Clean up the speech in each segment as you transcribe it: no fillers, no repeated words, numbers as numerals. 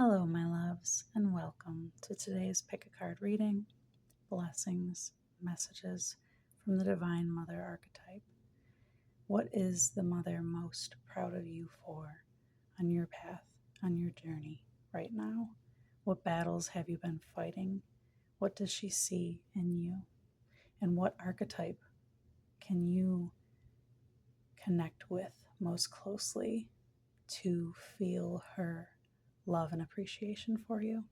Hello, my loves, and welcome to today's Pick a Card reading, blessings, messages from the Divine Mother archetype. What is the Mother most proud of you for on your path, on your journey right now? What battles have you been fighting? What does she see in you? And what archetype can you connect with most closely to feel her love and appreciation for you?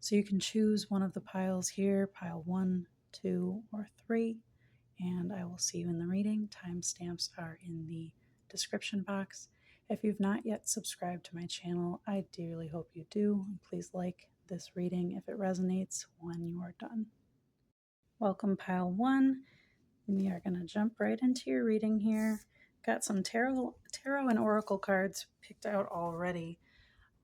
So you can choose one of the piles here, pile 1, 2, or 3, and I will see you in the reading. Timestamps are in the description box. If you've not yet subscribed to my channel, I dearly hope you do. Please like this reading if it resonates when you are done. Welcome, pile 1. We are going to jump right into your reading here. Got some tarot and oracle cards picked out already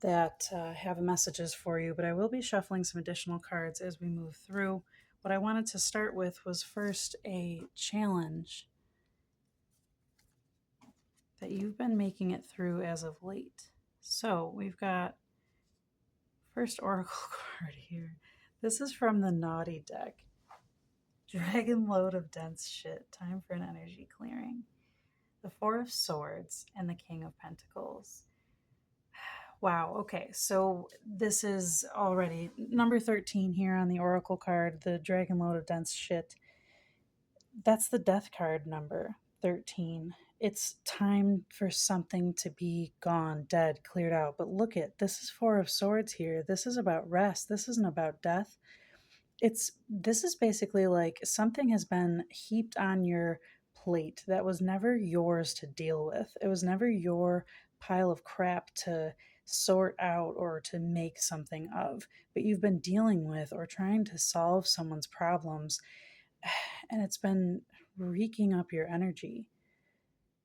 that have messages for you, but I will be shuffling some additional cards as we move through. What I wanted to start with was first a challenge that you've been making it through as of late. So we've got first oracle card here. This is from the Naughty deck. Dragon load of dense shit. Time for an energy clearing. The Four of Swords and the King of Pentacles. Wow, okay, so this is already number 13 here on the Oracle card, the Dragon Load of Dense Shit. That's the Death card, number 13. It's time for something to be gone, dead, cleared out. But look at, this is Four of Swords here. This is about rest. This isn't about death. This is basically like something has been heaped on your plate that was never yours to deal with. It was never your pile of crap to sort out or to make something of, but you've been dealing with or trying to solve someone's problems, and it's been reeking up your energy.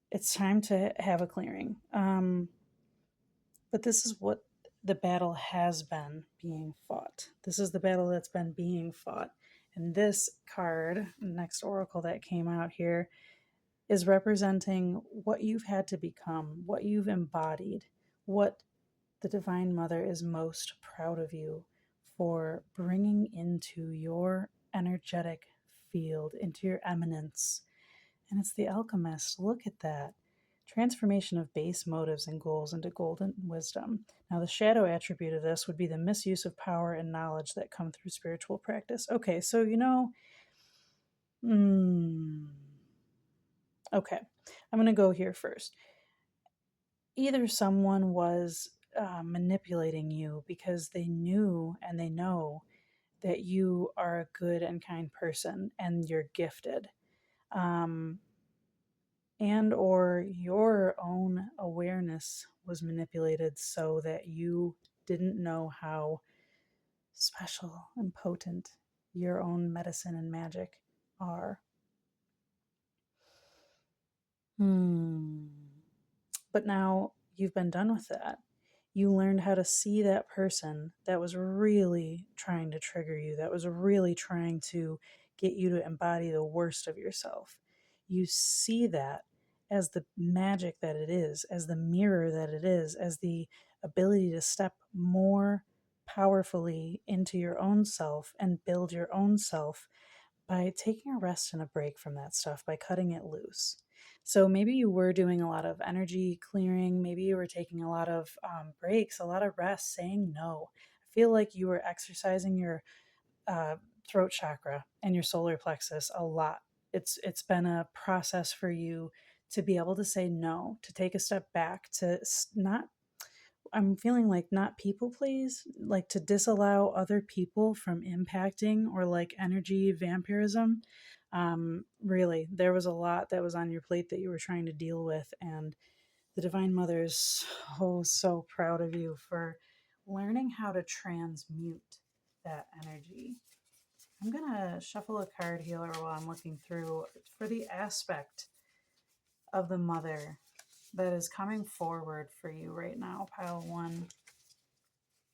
It's time to have a clearing. But this is what the battle has been being fought. This is the battle that's been being fought. And this card, next oracle that came out here, is representing what you've had to become, what you've embodied, what the Divine Mother is most proud of you for bringing into your energetic field, into your eminence. And it's the Alchemist. Look at that. Transformation of base motives and goals into golden wisdom. Now, the shadow attribute of this would be the misuse of power and knowledge that come through spiritual practice. Okay, so okay, I'm going to go here first. Either someone was manipulating you because they knew and they know that you are a good and kind person and you're gifted. And or your own awareness was manipulated so that you didn't know how special and potent your own medicine and magic are. But now you've been done with that. You learned how to see that person that was really trying to trigger you, that was really trying to get you to embody the worst of yourself. You see that as the magic that it is, as the mirror that it is, as the ability to step more powerfully into your own self and build your own self by taking a rest and a break from that stuff, by cutting it loose. So maybe you were doing a lot of energy clearing. Maybe you were taking a lot of breaks, a lot of rest, saying no. I feel like you were exercising your throat chakra and your solar plexus a lot. It's been a process for you to be able to say no, to take a step back, to not, I'm feeling like not people please, like to disallow other people from impacting, or like energy vampirism. Really, there was a lot that was on your plate that you were trying to deal with, and the Divine Mother is so proud of you for learning how to transmute that energy. I'm gonna shuffle a card healer while I'm looking through for the aspect of the Mother that is coming forward for you right now, pile 1,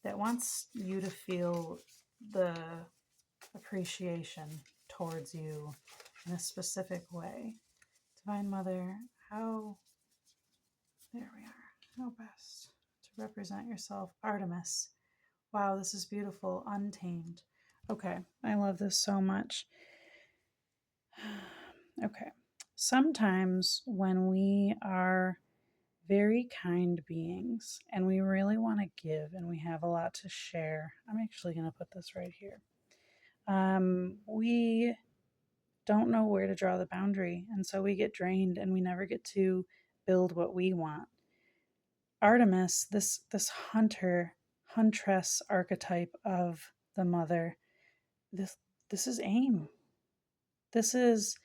that wants you to feel the appreciation towards you in a specific way. Divine Mother, there we are, how best to represent yourself. Artemis. Wow, this is beautiful. Untamed. Okay, I love this so much. Okay. Sometimes when we are very kind beings and we really want to give and we have a lot to share, I'm actually going to put this right here. We don't know where to draw the boundary, and so we get drained and we never get to build what we want. Artemis, this huntress archetype of the mother, this is aim. This is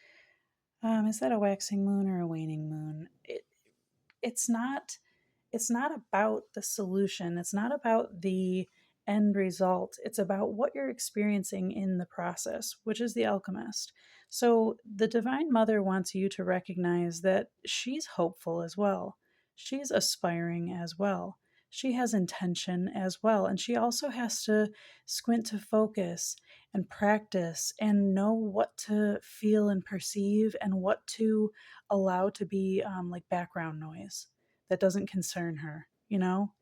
that a waxing moon or a waning moon? It's not about the solution. It's not about the end result. It's about what you're experiencing in the process, which is the alchemist. So the Divine Mother wants you to recognize that she's hopeful as well. She's aspiring as well. She has intention as well. And she also has to squint to focus and practice and know what to feel and perceive and what to allow to be like background noise that doesn't concern her, you know?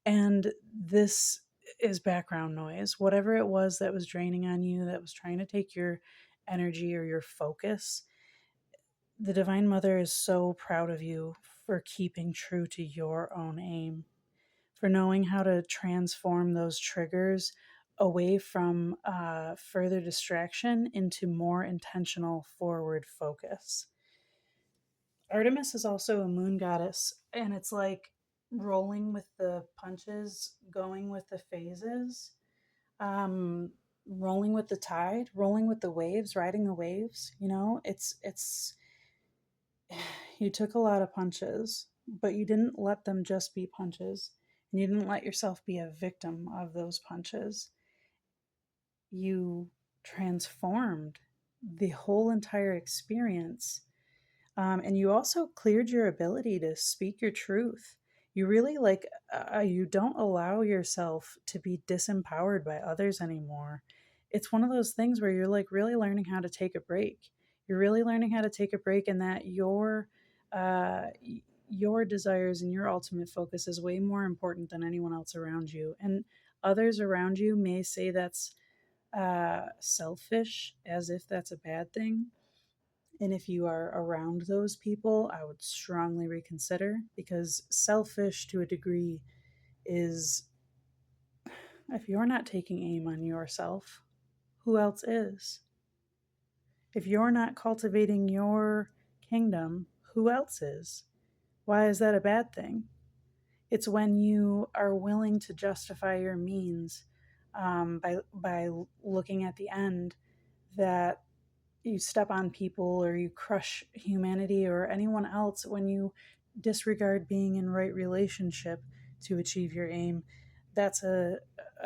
And this is background noise. Whatever it was that was draining on you, that was trying to take your energy or your focus, the Divine Mother is so proud of you for keeping true to your own aim, for knowing how to transform those triggers away from further distraction into more intentional forward focus. Artemis is also a moon goddess, and it's like rolling with the punches, going with the phases, um, rolling with the tide, rolling with the waves, riding the waves. You know, it's you took a lot of punches, but you didn't let them just be punches, and you didn't let yourself be a victim of those punches. You transformed the whole entire experience. And you also cleared your ability to speak your truth. You really you don't allow yourself to be disempowered by others anymore. It's one of those things where you're like really learning how to take a break. You're really learning how to take a break, and that uh, your desires and your ultimate focus is way more important than anyone else around you. And others around you may say that's selfish, as if that's a bad thing. And if you are around those people, I would strongly reconsider, because selfish to a degree is, if you're not taking aim on yourself, who else is? If you're not cultivating your kingdom, who else is? Why is that a bad thing? It's when you are willing to justify your means by looking at the end, that you step on people or you crush humanity or anyone else, when you disregard being in right relationship to achieve your aim. That's a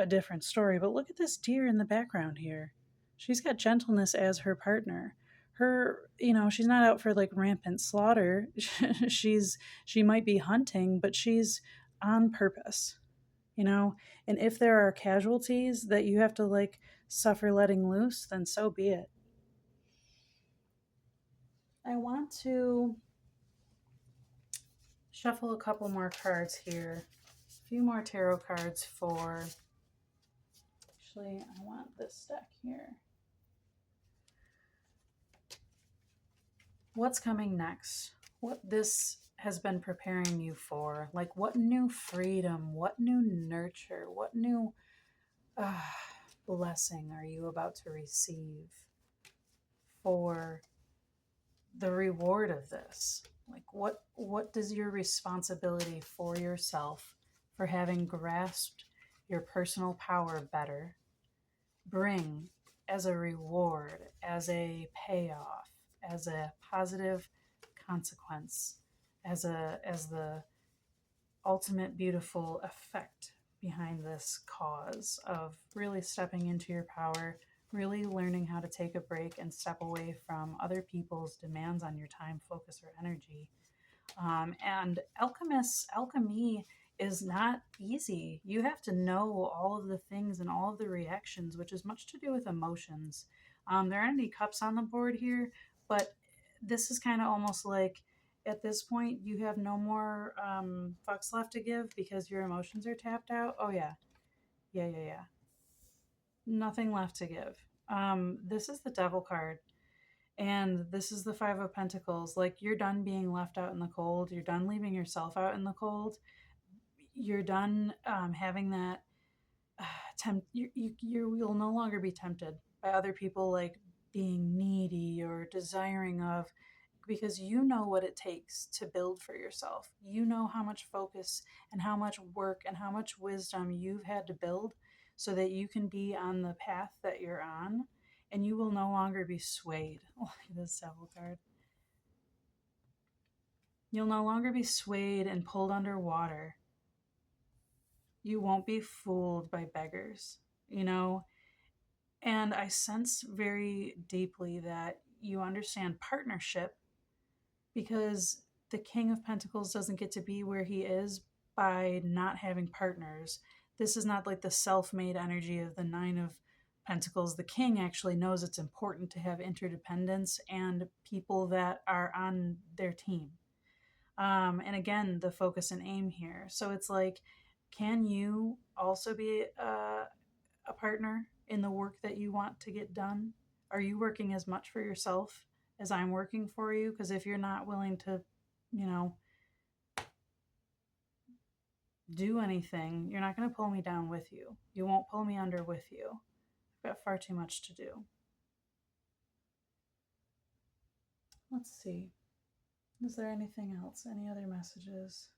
different story. But look at this deer in the background here. She's got gentleness as her partner. She's not out for like rampant slaughter. She might be hunting, but she's on purpose, you know? And if there are casualties that you have to like suffer letting loose, then so be it. I want to shuffle a couple more cards here. A few more tarot cards for. Actually, I want this deck here. What's coming next? What this has been preparing you for? Like, what new freedom? What new nurture? What new blessing are you about to receive for the reward of this? Like, what does your responsibility for yourself, for having grasped your personal power better, bring as a reward, as a payoff, as a positive consequence, as the ultimate beautiful effect behind this cause of really stepping into your power, really learning how to take a break and step away from other people's demands on your time, focus, or energy. And alchemy is not easy. You have to know all of the things and all of the reactions, which is much to do with emotions. There aren't any cups on the board here, but this is kind of almost like at this point, you have no more fucks left to give because your emotions are tapped out. Oh, yeah. Yeah. Nothing left to give. This is the Devil card. And this is the Five of Pentacles. Like, you're done being left out in the cold. You're done leaving yourself out in the cold. You're done having that you'll no longer be tempted by other people, like being needy or desiring of, because you know what it takes to build for yourself. You know how much focus and how much work and how much wisdom you've had to build so that you can be on the path that you're on, and you will no longer be swayed. Look at this Devil card. You'll no longer be swayed and pulled underwater. You won't be fooled by beggars, you know? And I sense very deeply that you understand partnership, because the King of Pentacles doesn't get to be where he is by not having partners. This is not like the self-made energy of the Nine of Pentacles. The King actually knows it's important to have interdependence and people that are on their team. And again, the focus and aim here. So it's like, can you also be a partner in the work that you want to get done? Are you working as much for yourself as I'm working for you? Because if you're not willing to, you know, do anything, you're not going to pull me down with you. You won't pull me under with you. I've got far too much to do. Let's see. Is there anything else? Any other messages?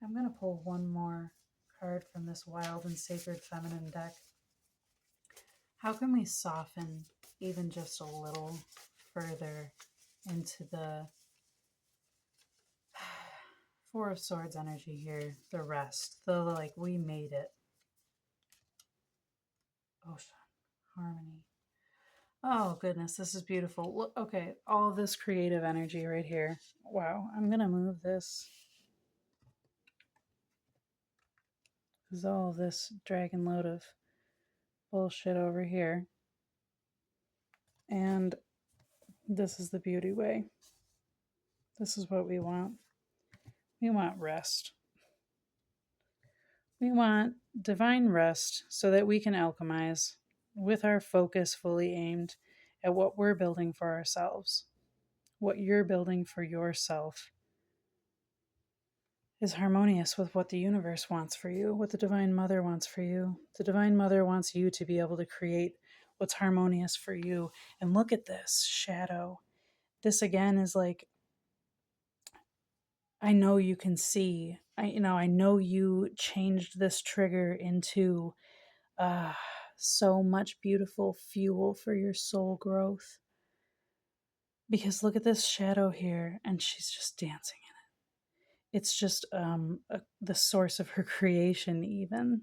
I'm going to pull one more card from this Wild and Sacred Feminine deck. How can we soften even just a little further into the Four of Swords energy here? The rest, the like, we made it. Ocean, harmony. Oh goodness, this is beautiful. Look, okay, all this creative energy right here. Wow, I'm gonna move this because all of this dragon load of bullshit over here. And this is the beauty way. This is what we want. We want rest. We want divine rest so that we can alchemize with our focus fully aimed at what we're building for ourselves. What you're building for yourself is harmonious with what the universe wants for you, what the Divine Mother wants for you. The Divine Mother wants you to be able to create what's harmonious for you. And look at this shadow. This again is like, I know you can see. I know you changed this trigger into so much beautiful fuel for your soul growth. Because look at this shadow here, and she's just dancing in it. It's just the source of her creation, even.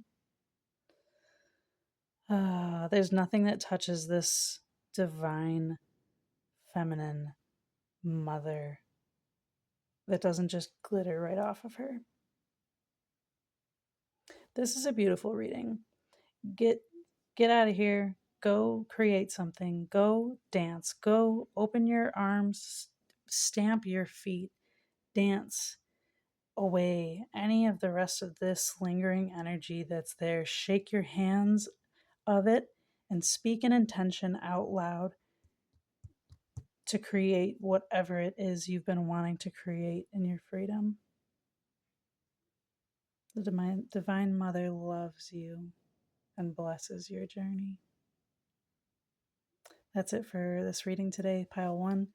There's nothing that touches this divine feminine mother that doesn't just glitter right off of her. This is a beautiful reading. Get out of here. Go create something. Go dance. Go open your arms. Stamp your feet. Dance away any of the rest of this lingering energy that's there. Shake your hands of it and speak an intention out loud to create whatever it is you've been wanting to create in your freedom. The Divine Mother loves you and blesses your journey. That's it for this reading today, Pile 1.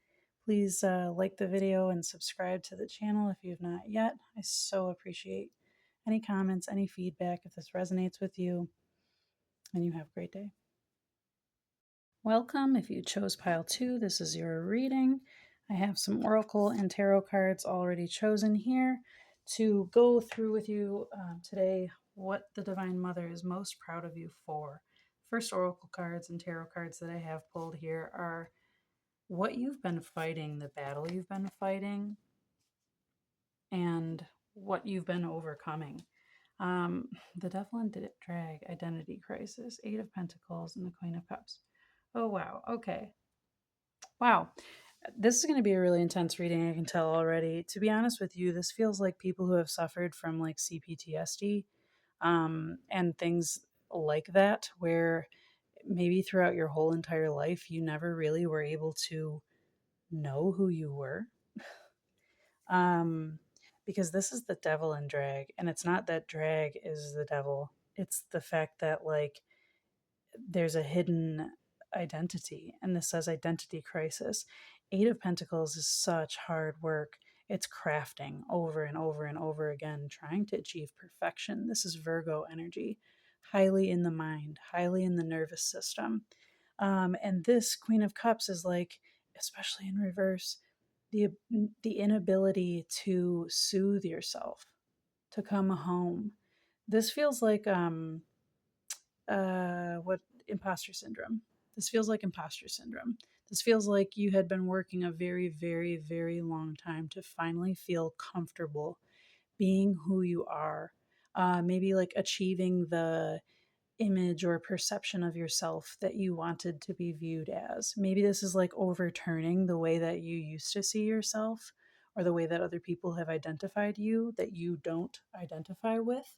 Please like the video and subscribe to the channel if you've not yet. I so appreciate any comments, any feedback if this resonates with you. And you have a great day. Welcome. If you chose Pile 2, this is your reading. I have some Oracle and Tarot cards already chosen here to go through with you today what the Divine Mother is most proud of you for. First Oracle cards and Tarot cards that I have pulled here are what you've been fighting, the battle you've been fighting, and what you've been overcoming. The Devil and Drag, Identity Crisis, Eight of Pentacles, and the Queen of Cups. Oh, wow. Okay. Wow. This is going to be a really intense reading, I can tell already. To be honest with you, this feels like people who have suffered from like CPTSD, and things like that, where maybe throughout your whole entire life, you never really were able to know who you were. Um, because this is the devil in drag, and it's not that drag is the devil, it's the fact that, like, there's a hidden identity, and this says identity crisis. Eight of Pentacles is such hard work. It's crafting over and over and over again, trying to achieve perfection. This is Virgo energy, highly in the mind, highly in the nervous system. And this Queen of Cups is like, especially in reverse, the the inability to soothe yourself, to come home. This feels like what imposter syndrome. This feels like imposter syndrome. This feels like you had been working a very, very, very long time to finally feel comfortable being who you are. Maybe like achieving the image or perception of yourself that you wanted to be viewed as. Maybe this is like overturning the way that you used to see yourself, or the way that other people have identified you that you don't identify with.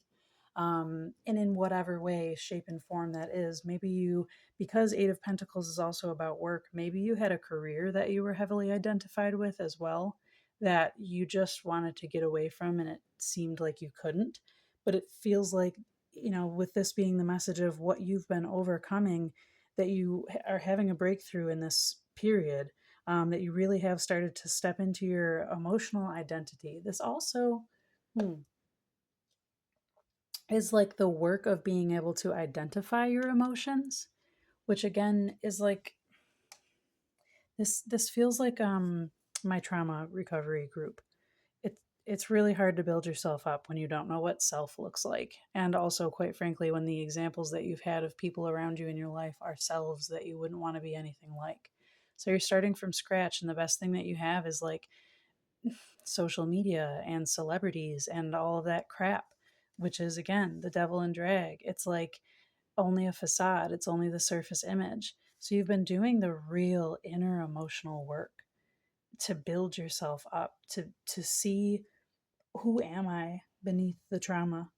And in whatever way, shape, and form that is, maybe you, because Eight of Pentacles is also about work, maybe you had a career that you were heavily identified with as well, that you just wanted to get away from, and it seemed like you couldn't. But it feels like, with this being the message of what you've been overcoming, that you are having a breakthrough in this period, that you really have started to step into your emotional identity. This also, is like the work of being able to identify your emotions, which again is like, this feels like my trauma recovery group. It's really hard to build yourself up when you don't know what self looks like, and also, quite frankly, when the examples that you've had of people around you in your life are selves that you wouldn't want to be anything like. So you're starting from scratch, and the best thing that you have is like social media and celebrities and all of that crap, which is again the devil in drag. It's like only a facade, it's only the surface image. So you've been doing the real inner emotional work to build yourself up, to see, who am I beneath the trauma?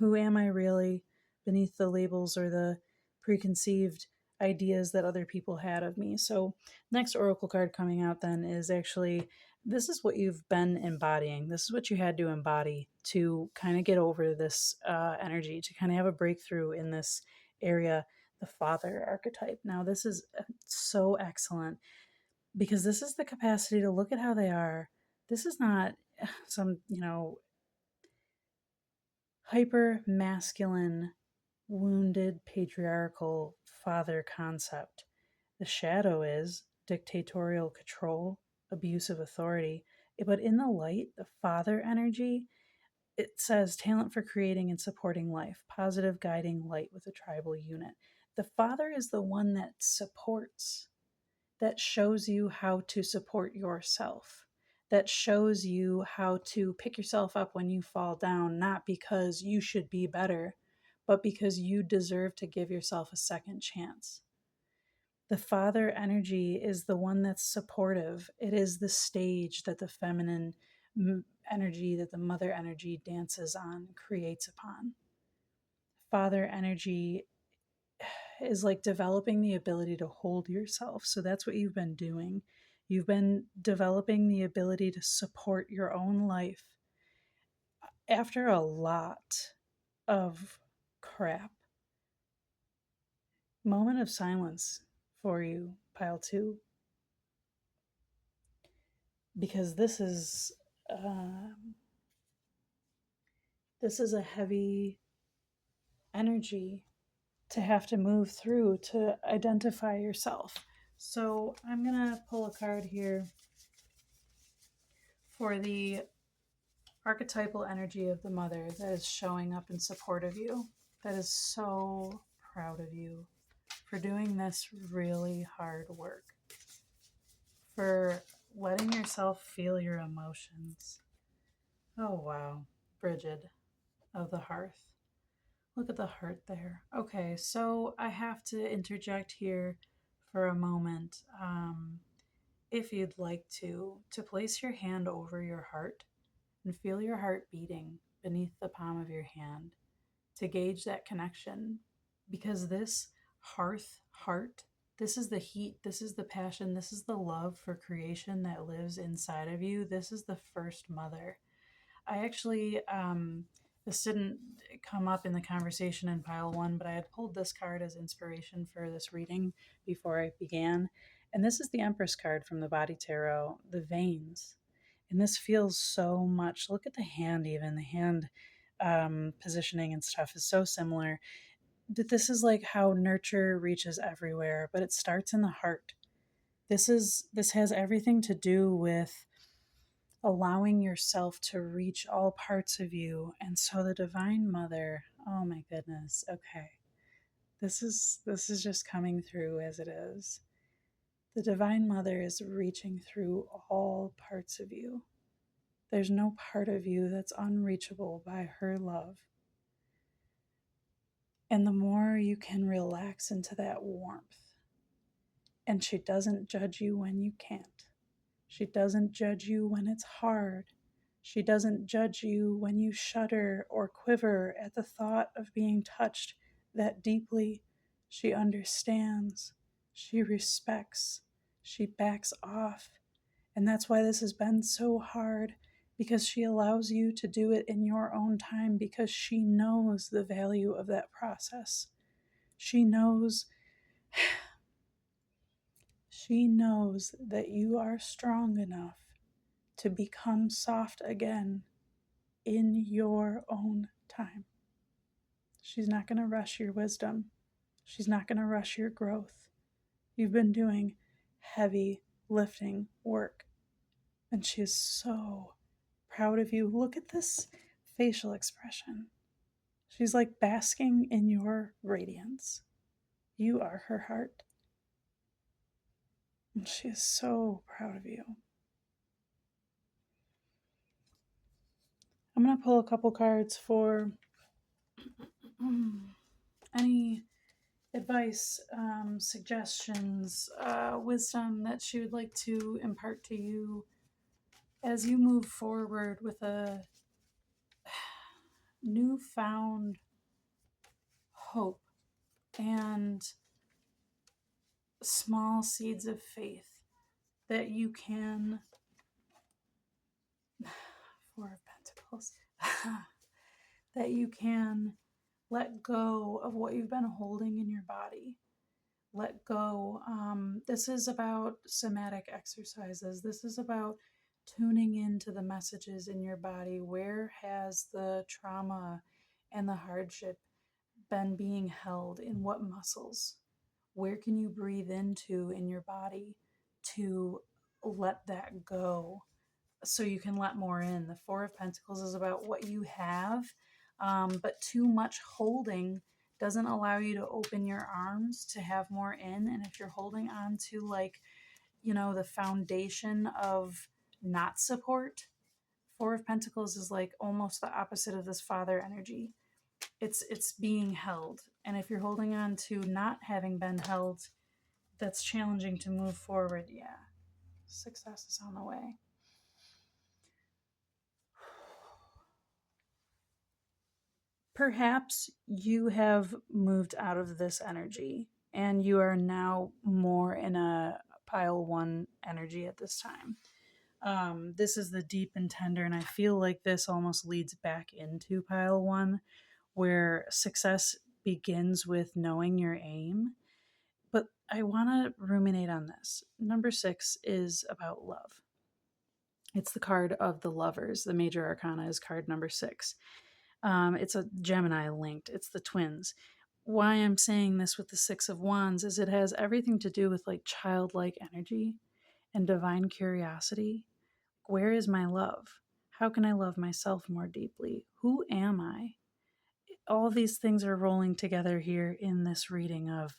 Who am I really beneath the labels or the preconceived ideas that other people had of me? So, next oracle card coming out then is actually, this is what you've been embodying. This is what you had to embody to kind of get over this energy, to kind of have a breakthrough in this area, the father archetype. Now, this is so excellent because this is the capacity to look at how they are. This is not some, hyper masculine, wounded, patriarchal father concept. The shadow is dictatorial control, abuse of authority. But in the light, the father energy, it says talent for creating and supporting life, positive guiding light with a tribal unit. The father is the one that supports, that shows you how to support yourself, that shows you how to pick yourself up when you fall down, not because you should be better, but because you deserve to give yourself a second chance. The father energy is the one that's supportive. It is the stage that the feminine energy, that the mother energy dances on, creates upon. Father energy is like developing the ability to hold yourself. So that's what you've been doing. You've been developing the ability to support your own life after a lot of crap. Moment of silence for you, pile two, because this is a heavy energy to have to move through to identify yourself. So I'm gonna pull a card here for the archetypal energy of the mother that is showing up in support of you, that is so proud of you for doing this really hard work, for letting yourself feel your emotions. Oh, wow. Bridget of the Hearth. Look at the heart there. Okay, so I have to interject here for a moment. if you'd like to place your hand over your heart and feel your heart beating beneath the palm of your hand to gauge that connection. Because this heart, this is the heat, this is the passion, this is the love for creation that lives inside of you. This is the first mother. I actually, this didn't come up in the conversation in pile one, but I had pulled this card as inspiration for this reading before I began. And this is the Empress card from the Body Tarot, the veins. And this feels so much, look at the hand, even the hand positioning and stuff is so similar. That this is like how nurture reaches everywhere, but it starts in the heart. This has everything to do with allowing yourself to reach all parts of you. And so the Divine Mother, oh my goodness, okay. This is just coming through as it is. The Divine Mother is reaching through all parts of you. There's no part of you that's unreachable by her love. And the more you can relax into that warmth, and she doesn't judge you when you can't. She doesn't judge you when it's hard. She doesn't judge you when you shudder or quiver at the thought of being touched that deeply. She understands. She respects. She backs off. And that's why this has been so hard, because she allows you to do it in your own time, because she knows the value of that process. She knows that you are strong enough to become soft again in your own time. She's not going to rush your wisdom. She's not going to rush your growth. You've been doing heavy lifting work, and she is so proud of you. Look at this facial expression. She's like basking in your radiance. You are her heart, and she is so proud of you. I'm going to pull a couple cards for any advice, suggestions, wisdom that she would like to impart to you as you move forward with a newfound hope and small seeds of faith that you can, Four of Pentacles, that you can let go of what you've been holding in your body. Let go. This is about somatic exercises. This is about tuning into the messages in your body. Where has the trauma and the hardship been being held? In what muscles? Where can you breathe into in your body to let that go so you can let more in? The Four of Pentacles is about what you have, but too much holding doesn't allow you to open your arms to have more in. And if you're holding on to, like, the foundation of not support, Four of Pentacles is like almost the opposite of this father energy. It's being held. And if you're holding on to not having been held, that's challenging to move forward. Yeah. Success is on the way. Perhaps you have moved out of this energy and you are now more in a pile one energy at this time. This is the deep and tender, and I feel like this almost leads back into pile one, where success begins with knowing your aim. But I want to ruminate on this. Number 6 is about love. It's the card of the lovers. The major arcana is card number 6. It's a Gemini linked. It's the twins. Why I'm saying this with the Six of Wands is it has everything to do with like childlike energy and divine curiosity. Where is my love? How can I love myself more deeply? Who am I? All these things are rolling together here in this reading of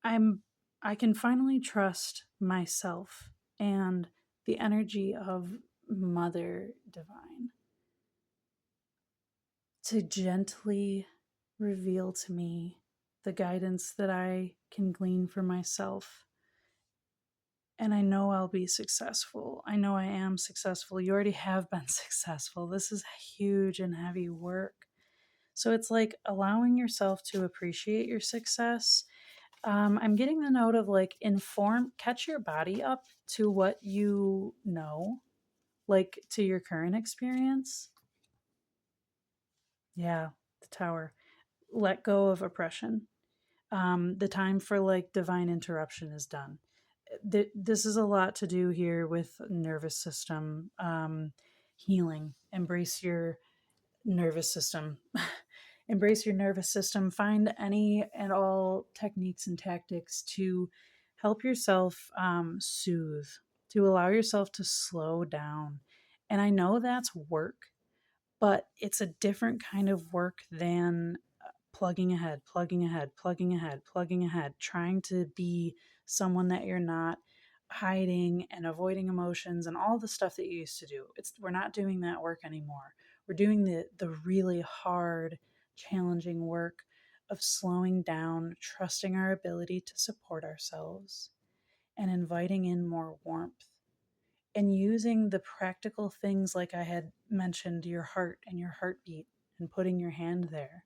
I can finally trust myself and the energy of Mother Divine to gently reveal to me the guidance that I can glean for myself And I know I'll be successful. I know I am successful. You already have been successful. This is huge and heavy work. So it's like allowing yourself to appreciate your success. I'm getting the note of like catch your body up to what you know, like to your current experience. Yeah, the tower. Let go of oppression. The time for like divine interruption is done. This is a lot to do here with nervous system healing. Embrace your nervous system. Embrace your nervous system. Find any and all techniques and tactics to help yourself soothe, to allow yourself to slow down. And I know that's work, but it's a different kind of work than plugging ahead, plugging ahead, plugging ahead, plugging ahead, trying to be someone that you're not, hiding and avoiding emotions and all the stuff that you used to do. We're not doing that work anymore. We're doing the really hard, challenging work of slowing down, trusting our ability to support ourselves, and inviting in more warmth, and using the practical things like I had mentioned, your heart and your heartbeat, and putting your hand there,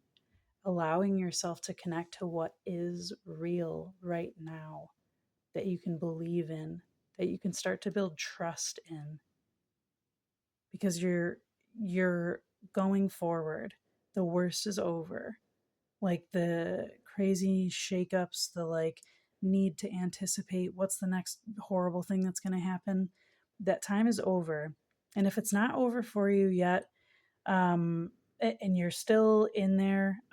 allowing yourself to connect to what is real right now, that you can believe in, that you can start to build trust in, because you're going forward. The worst is over. Like the crazy shakeups, the like need to anticipate what's the next horrible thing that's going to happen, that time is over. And if it's not over for you yet, and you're still in there,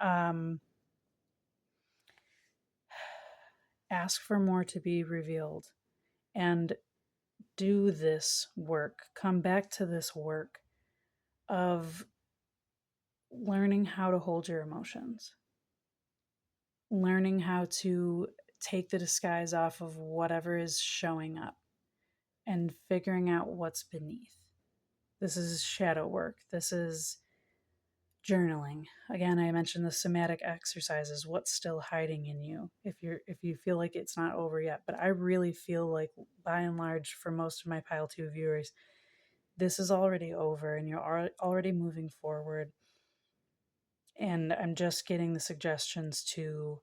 ask for more to be revealed, and do this work. Come back to this work of learning how to hold your emotions, learning how to take the disguise off of whatever is showing up, and figuring out what's beneath. This is shadow work. This is journaling. Again, I mentioned the somatic exercises, what's still hiding in you if you feel like it's not over yet. But I really feel like, by and large, for most of my pile 2 viewers, this is already over and you're already moving forward. And I'm just getting the suggestions to,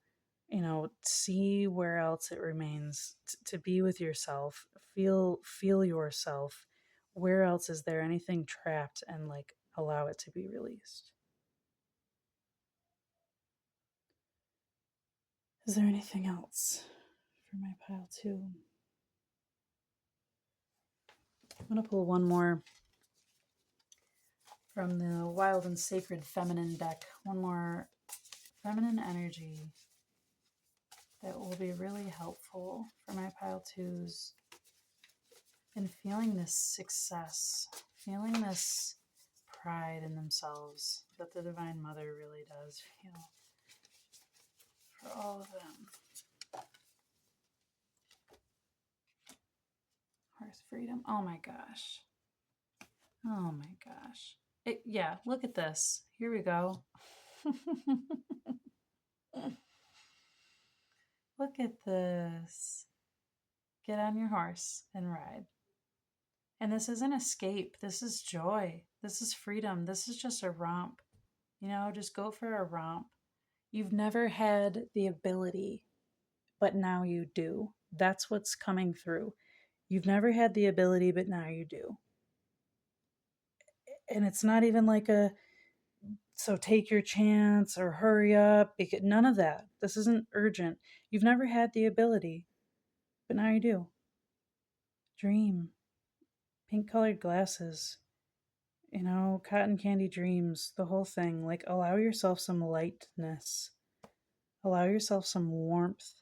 see where else it remains, to be with yourself, feel yourself. Where else is there anything trapped, and like allow it to be released. Is there anything else for my pile 2? I'm going to pull one more from the Wild and Sacred Feminine deck. One more feminine energy that will be really helpful for my pile 2s in feeling this success, feeling this pride in themselves that the Divine Mother really does feel for all of them. Horse freedom. Oh my gosh. Oh my gosh. Yeah, look at this. Here we go. Look at this. Get on your horse and ride. And this isn't escape. This is joy. This is freedom. This is just a romp. Just go for a romp. You've never had the ability, but now you do. That's what's coming through. You've never had the ability, but now you do. And it's not even like so take your chance or hurry up. None of that. This isn't urgent. You've never had the ability, but now you do. Dream. Pink colored glasses. Cotton candy dreams, the whole thing. Like, allow yourself some lightness. Allow yourself some warmth.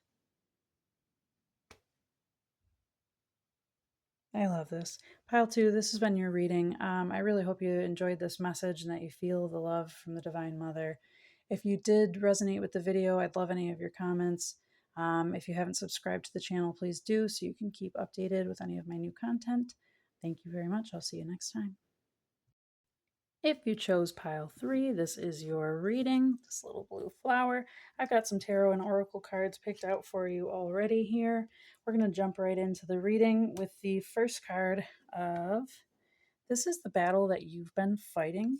I love this. Pile 2, this has been your reading. I really hope you enjoyed this message and that you feel the love from the Divine Mother. If you did resonate with the video, I'd love any of your comments. If you haven't subscribed to the channel, please do, so you can keep updated with any of my new content. Thank you very much. I'll see you next time. If you chose pile 3, this is your reading, this little blue flower. I've got some tarot and oracle cards picked out for you already here. we're going to jump right into the reading with the first card of, this is the battle that you've been fighting,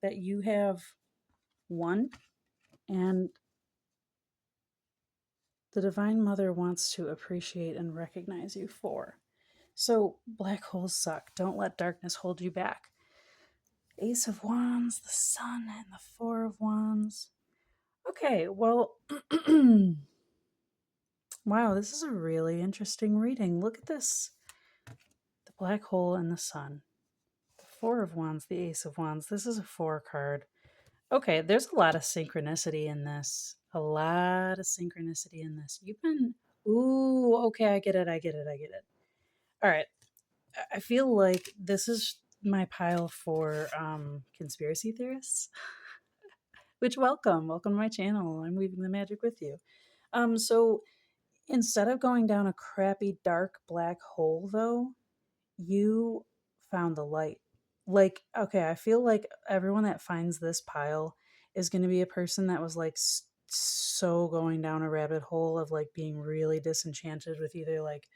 that you have won, and the Divine Mother wants to appreciate and recognize you for. So, black holes suck. Don't let darkness hold you back. Ace of Wands, the Sun, and the Four of Wands. Okay, well, wow, this is a really interesting reading. Look at this. The black hole and the sun. The Four of Wands, the Ace of Wands. This is a 4 card. Okay, there's a lot of synchronicity in this. A lot of synchronicity in this. You've been, ooh, okay, I get it. All right. I feel like this is my pile for conspiracy theorists, which welcome to my channel. I'm weaving the magic with you. So instead of going down a crappy dark black hole though, you found the light. Like, okay, I feel like everyone that finds this pile is going to be a person that was like so going down a rabbit hole of like being really disenchanted with either like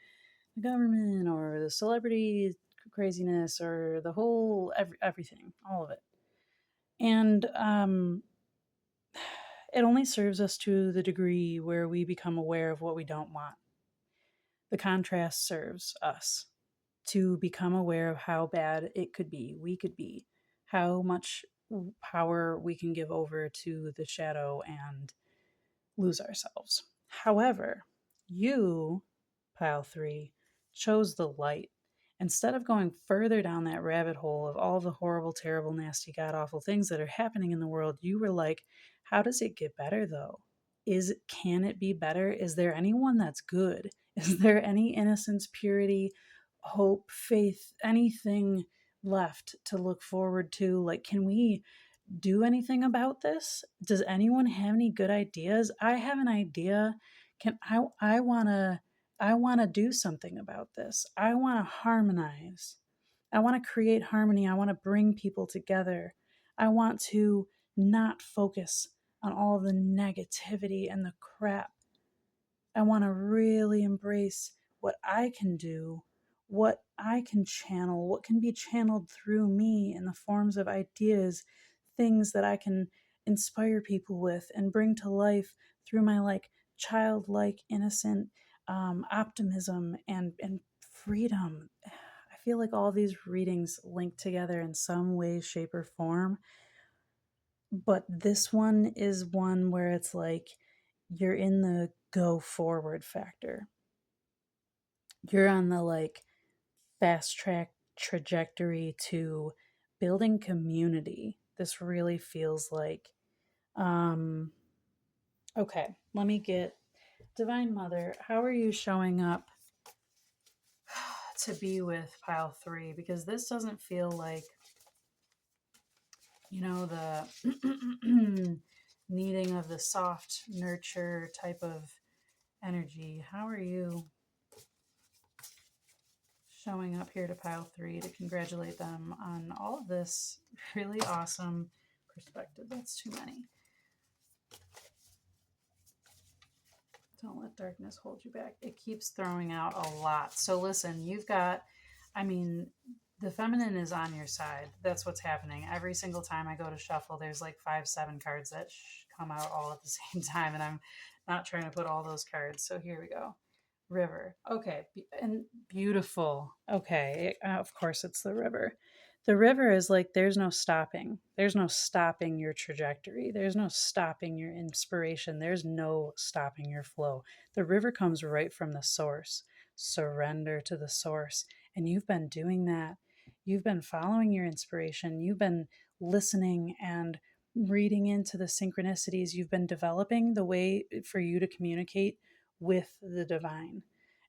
the government or the celebrity craziness or the whole everything, all of it. And it only serves us to the degree where we become aware of what we don't want. The contrast serves us to become aware of how bad it could be, we could be, how much power we can give over to the shadow and lose ourselves. However, you, pile 3, chose the light. Instead of going further down that rabbit hole of all the horrible, terrible, nasty, god awful things that are happening in the world, you were like, how does it get better though? Can it be better? Is there anyone that's good? Is there any innocence, purity, hope, faith, anything left to look forward to? Like, can we do anything about this? Does anyone have any good ideas? I have an idea. I want to do something about this. I want to harmonize. I want to create harmony. I want to bring people together. I want to not focus on all the negativity and the crap. I want to really embrace what I can do, what I can channel, what can be channeled through me in the forms of ideas, things that I can inspire people with and bring to life through my like childlike, innocent optimism and freedom. I feel like all these readings link together in some way, shape, or form. But this one is one where it's like you're in the go forward factor. You're on the like fast track trajectory to building community. This really feels like okay, let me get Divine Mother, how are you showing up to be with pile 3? Because this doesn't feel like, you know, the needing of the soft nurture type of energy. How are you showing up here to pile 3 to congratulate them on all of this really awesome perspective? That's too many. Don't let darkness hold you back. It keeps throwing out a lot. So listen, you've got, I mean, the feminine is on your side. That's what's happening. Every single time I go to shuffle, there's like 5, 7 cards that come out all at the same time. And I'm not trying to put all those cards. So here we go. River. Okay. And beautiful. Okay. Of course, it's the river. The river is like there's no stopping. There's no stopping your trajectory. There's no stopping your inspiration. There's no stopping your flow. The river comes right from the source. Surrender to the source. And you've been doing that. You've been following your inspiration. You've been listening and reading into the synchronicities. You've been developing the way for you to communicate with the divine.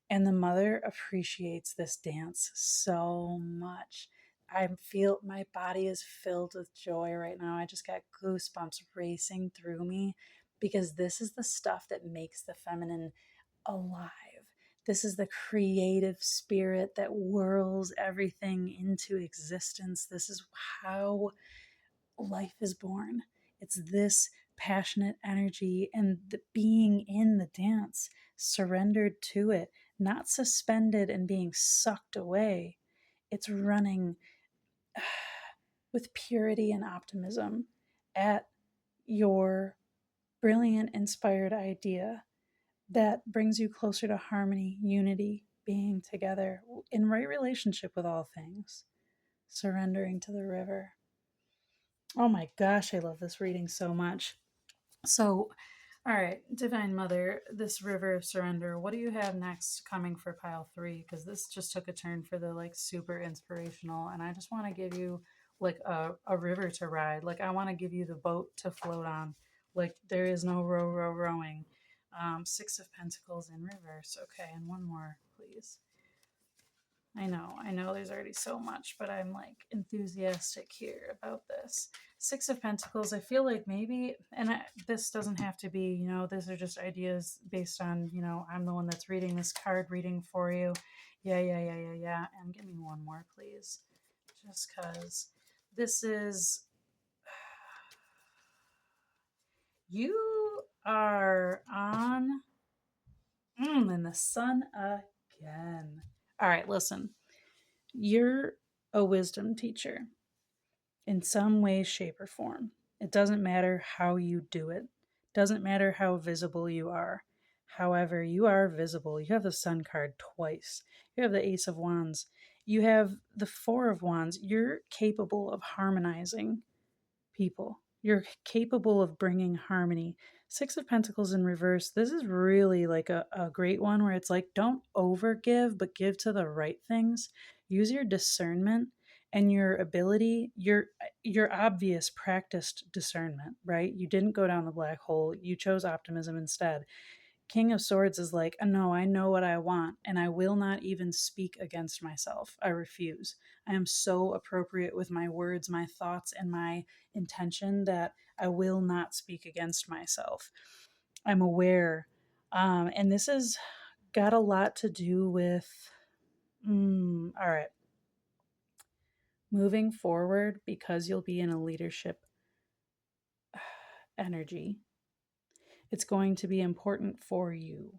And the mother appreciates this dance so much. I feel my body is filled with joy right now. I just got goosebumps racing through me because this is the stuff that makes the feminine alive. This is the creative spirit that whirls everything into existence. This is how life is born. It's this passionate energy and the being in the dance, surrendered to it, not suspended and being sucked away. It's running with purity and optimism at your brilliant, inspired idea that brings you closer to harmony, unity, being together in right relationship with all things, surrendering to the river. Oh my gosh, I love this reading so much. So, all right, Divine Mother, this river of surrender, what do you have next coming for pile 3? Because this just took a turn for the like super inspirational, and I just want to give you like a river to ride. Like, I want to give you the boat to float on. Like, there is no rowing. Six of Pentacles in reverse. Okay, and one more, please. I know there's already so much, but I'm like enthusiastic here about this. Six of Pentacles, I feel like maybe, and this doesn't have to be, these are just ideas based on, I'm the one that's reading this card reading for you. Yeah. And give me one more, please. Just because this is, you are on, in the sun again. All right, listen. You're a wisdom teacher in some way, shape, or form. It doesn't matter how you do it. Doesn't matter how visible you are. However, you are visible. You have the Sun card twice. You have the Ace of Wands. You have the Four of Wands. You're capable of harmonizing people. You're capable of bringing harmony. Six of Pentacles in reverse. This is really like a great one where it's like, don't overgive, but give to the right things. Use your discernment and your ability, your obvious practiced discernment, right? You didn't go down the black hole. You chose optimism instead. King of Swords is like, no, I know what I want, and I will not even speak against myself. I refuse. I am so appropriate with my words, my thoughts, and my intention that I will not speak against myself. I'm aware. And this has got a lot to do with, all right, moving forward, because you'll be in a leadership energy. It's going to be important for you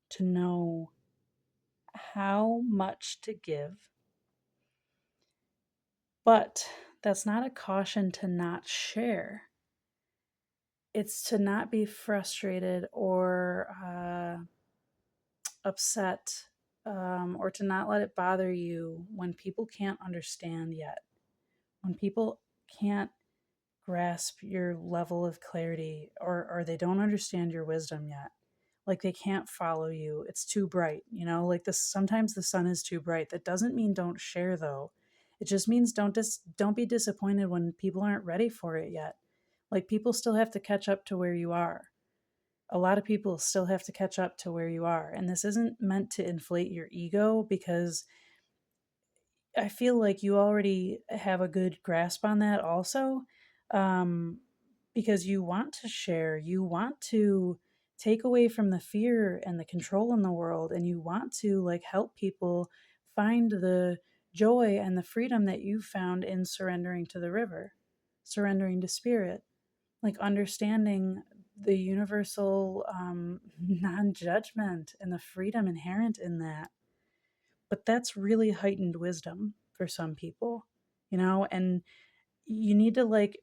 to know how much to give. But that's not a caution to not share. It's to not be frustrated or upset, or to not let it bother you when people can't understand yet, when people can't grasp your level of clarity, or they don't understand your wisdom yet. Like, they can't follow you. It's too bright, like this. Sometimes the sun is too bright. That doesn't mean don't share, though. It just means don't be disappointed when people aren't ready for it yet. Like, people still have to catch up to where you are. A lot of people still have to catch up to where you are. And this isn't meant to inflate your ego, because I feel like you already have a good grasp on that also, um, because you want to share, you want to take away from the fear and the control in the world, and you want to like help people find the joy and the freedom that you found in surrendering to the river, surrendering to spirit, like understanding the universal non-judgment and the freedom inherent in that. But that's really heightened wisdom for some people, and you need to like,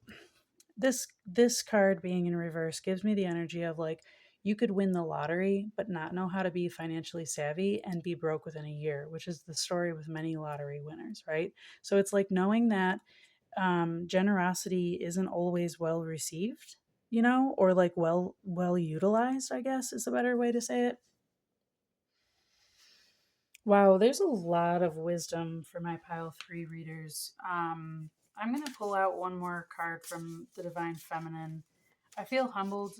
this card being in reverse gives me the energy of like, you could win the lottery but not know how to be financially savvy and be broke within a year, which is the story with many lottery winners, right? So it's like knowing that generosity isn't always well received, or like well utilized, I guess is a better way to say it. Wow, there's a lot of wisdom for my pile 3 readers. I'm going to pull out one more card from the Divine Feminine. I feel humbled,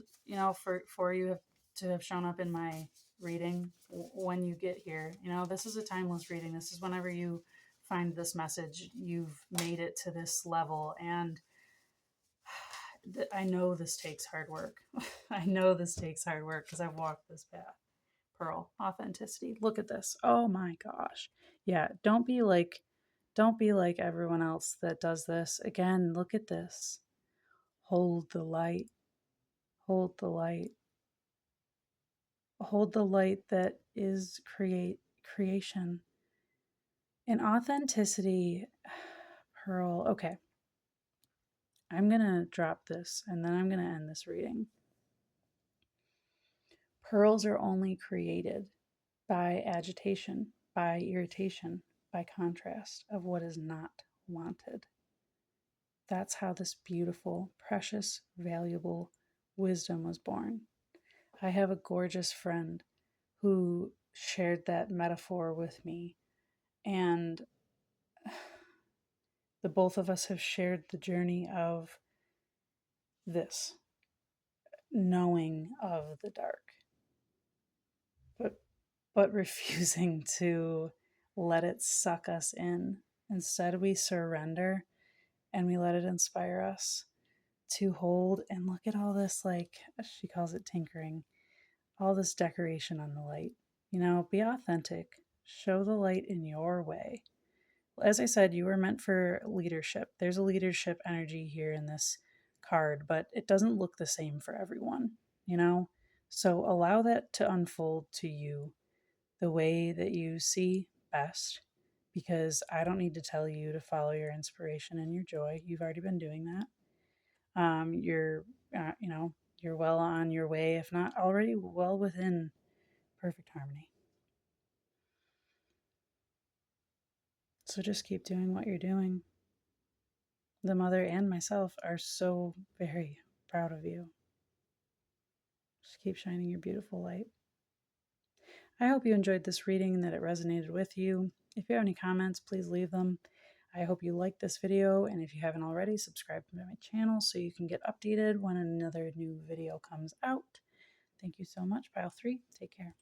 for you to have shown up in my reading when you get here. This is a timeless reading. This is whenever you find this message, you've made it to this level. And I know this takes hard work. I know this takes hard work because I've walked this path. Pearl, authenticity. Look at this. Oh my gosh. Yeah, don't be like everyone else that does this. Again, look at this. Hold the light. Hold the light. hold the light that is creation and authenticity. Pearl. Okay. I'm going to drop this and then I'm going to end this reading. Pearls are only created by agitation, by irritation, by contrast of what is not wanted. That's how this beautiful, precious, valuable wisdom was born. I have a gorgeous friend who shared that metaphor with me, and the both of us have shared the journey of this knowing of the dark, but refusing to let it suck us in. Instead, we surrender and we let it inspire us to hold and look at all this, like she calls it tinkering, all this decoration on the light. You know, be authentic, show the light in your way. As I said, you were meant for leadership. There's a leadership energy here in this card, but it doesn't look the same for everyone, you know? So allow that to unfold to you the way that you see best, because I don't need to tell you to follow your inspiration and your joy. You've already been doing that. You're well on your way, if not already well within perfect harmony. So just keep doing what you're doing. The mother and myself are so very proud of you. Just keep shining your beautiful light. I hope you enjoyed this reading and that it resonated with you. If you have any comments, please leave them. I hope you liked this video, and if you haven't already, subscribe to my channel so you can get updated when another new video comes out. Thank you so much, Pile 3. Take care.